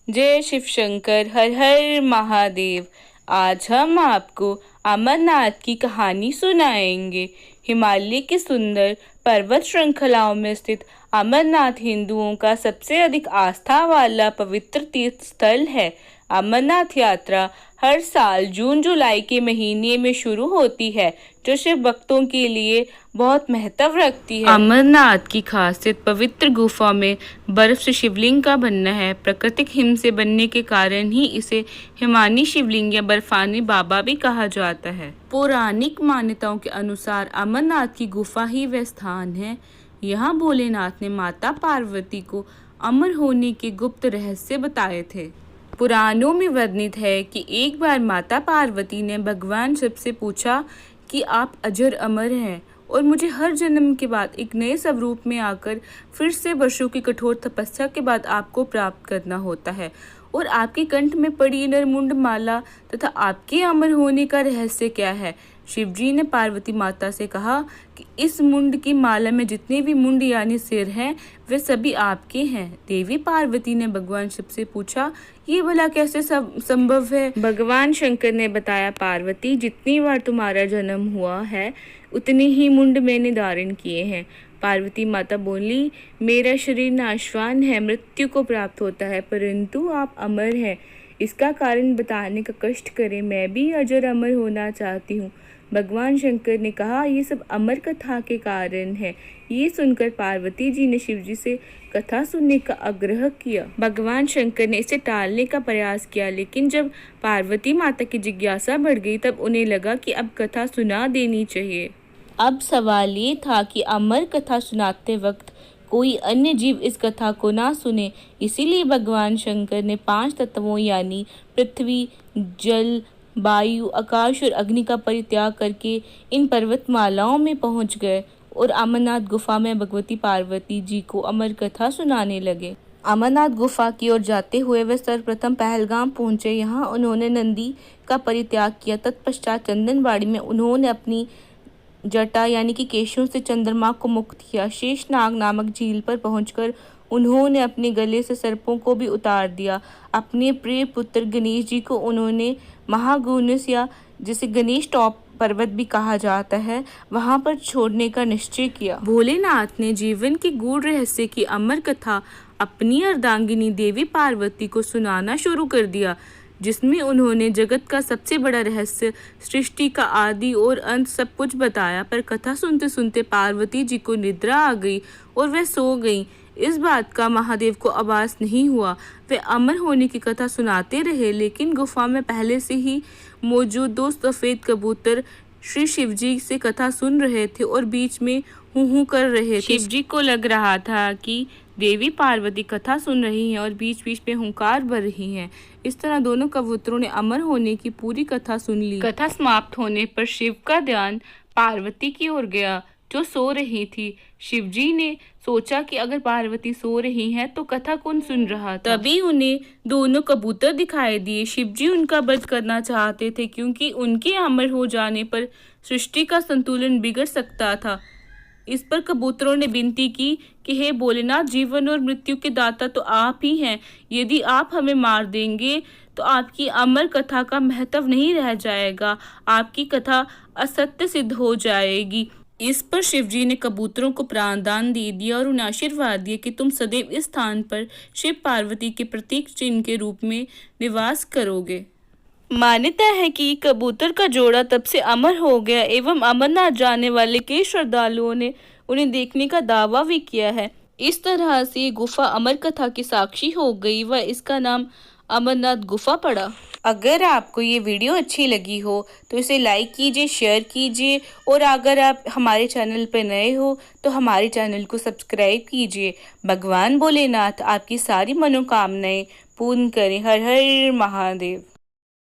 जय शिव शंकर, हर हर महादेव। आज हम आपको अमरनाथ की कहानी सुनाएंगे। हिमालय की सुंदर पर्वत श्रृंखलाओं में स्थित अमरनाथ हिंदुओं का सबसे अधिक आस्था वाला पवित्र तीर्थ स्थल है। अमरनाथ यात्रा हर साल जून जुलाई के महीने में शुरू होती है, जो शिव भक्तों के लिए बहुत महत्व रखती है। अमरनाथ की खासियत पवित्र गुफा में बर्फ से शिवलिंग का बनना है। प्राकृतिक हिम से बनने के कारण ही इसे हिमानी शिवलिंग या बर्फानी बाबा भी कहा जाता है। पौराणिक मान्यताओं के अनुसार अमरनाथ की गुफा ही वह स्थान है। यहाँ भोलेनाथ ने माता पार्वती को अमर होने के गुप्त रहस्य बताए थे। पुराणों में वर्णित है कि एक बार माता पार्वती ने भगवान शिव से पूछा कि आप अजर अमर हैं और मुझे हर जन्म के बाद एक नए स्वरूप में आकर फिर से वर्षों की कठोर तपस्या के बाद आपको प्राप्त करना होता है, और आपके कंठ में पड़ी नरमुंड माला तथा आपके अमर होने का रहस्य क्या है। शिवजी ने पार्वती माता से कहा कि इस मुंड की माला में जितने भी मुंड यानी सिर हैं वे सभी आपके हैं। देवी पार्वती ने भगवान शिव से पूछा, ये भला कैसे संभव है। भगवान शंकर ने बताया, पार्वती जितनी बार तुम्हारा जन्म हुआ है उतने ही मुंड मैंने धारण किए हैं। पार्वती माता बोली, मेरा शरीर नाशवान है, मृत्यु को प्राप्त होता है, परंतु आप अमर हैं। इसका कारण बताने का कष्ट करें, मैं भी अजर अमर होना चाहती हूँ। भगवान शंकर ने कहा, ये सब अमर कथा के कारण है। ये सुनकर पार्वती जी ने शिवजी से कथा सुनने का आग्रह किया। भगवान शंकर ने इसे टालने का प्रयास किया, लेकिन जब पार्वती माता की जिज्ञासा बढ़ गई तब उन्हें लगा कि अब कथा सुना देनी चाहिए। अब सवाल ये था कि अमर कथा सुनाते वक्त कोई अन्य जीव इस कथा को ना सुने। इसीलिए भगवान शंकर ने 5 तत्वों यानी पृथ्वी, जल, वायु, आकाश और अग्नि का परित्याग करके इन पर्वतमालाओं में पहुंच गए और अमरनाथ गुफा में भगवती पार्वती जी को अमर कथा सुनाने लगे। अमरनाथ गुफा की ओर जाते हुए वे सर्वप्रथम पहलगाम पहुंचे। यहाँ उन्होंने नंदी का परित्याग किया। तत्पश्चात चंदनबाड़ी में उन्होंने अपनी जटा यानी कि केशों से चंद्रमा को मुक्त किया। शेषनाग नामक झील पर पहुंचकर उन्होंने अपने गले से सर्पों को भी उतार दिया। अपने प्रिय पुत्र गणेश जी को उन्होंने महागुणस या जिसे गणेश टॉप पर्वत भी कहा जाता है, वहां पर छोड़ने का निश्चय किया। भोलेनाथ ने जीवन के गूढ़ रहस्य की अमर कथा अपनी अर्धांगिनी देवी पार्वती को सुनाना शुरू कर दिया, जिसमें उन्होंने जगत का सबसे बड़ा रहस्य, सृष्टि का आदि और अंत सब कुछ बताया। पर कथा सुनते सुनते पार्वती जी को निद्रा आ गई और वह सो गई। इस बात का महादेव को आभास नहीं हुआ। वे अमर होने की कथा सुनाते रहे, लेकिन गुफा में पहले से ही मौजूद 2 सफेद कबूतर श्री शिवजी से कथा सुन रहे थे और बीच में हूँ कर रहे थे। शिवजी को लग रहा था कि देवी पार्वती कथा सुन रही हैं और बीच बीच में हुंकार भर रही हैं। इस तरह दोनों कबूतरों ने अमर होने की पूरी कथा सुन ली। कथा समाप्त होने पर शिव का ध्यान पार्वती की ओर गया, जो सो रही थी। शिवजी ने सोचा कि अगर पार्वती सो रही हैं तो कथा कौन सुन रहा था। तभी उन्हें दोनों कबूतर दिखाई दिए। शिवजी उनका वध करना चाहते थे, क्योंकि उनके अमर हो जाने पर सृष्टि का संतुलन बिगड़ सकता था। इस पर कबूतरों ने विनती की कि हे भोलेनाथ, जीवन और मृत्यु के दाता तो आप ही हैं। यदि आप हमें मार देंगे तो आपकी अमर कथा का महत्व नहीं रह जाएगा, आपकी कथा असत्य सिद्ध हो जाएगी। इस पर शिवजी ने कबूतरों को प्राणदान दे दिया और उन्हें आशीर्वाद दिया कि तुम सदैव इस स्थान पर शिव पार्वती के प्रतीक चिन्ह के रूप में निवास करोगे। मान्यता है कि कबूतर का जोड़ा तब से अमर हो गया एवं अमरनाथ जाने वाले कई श्रद्धालुओं ने उन्हें देखने का दावा भी किया है। इस तरह से ये गुफा अमर कथा की साक्षी हो गई व इसका नाम अमरनाथ गुफा पड़ा। अगर आपको ये वीडियो अच्छी लगी हो तो इसे लाइक कीजिए, शेयर कीजिए, और अगर आप हमारे चैनल पर नए हो तो हमारे चैनल को सब्सक्राइब कीजिए। भगवान भोलेनाथ आपकी सारी मनोकामनाएं पूर्ण करें। हर हर महादेव।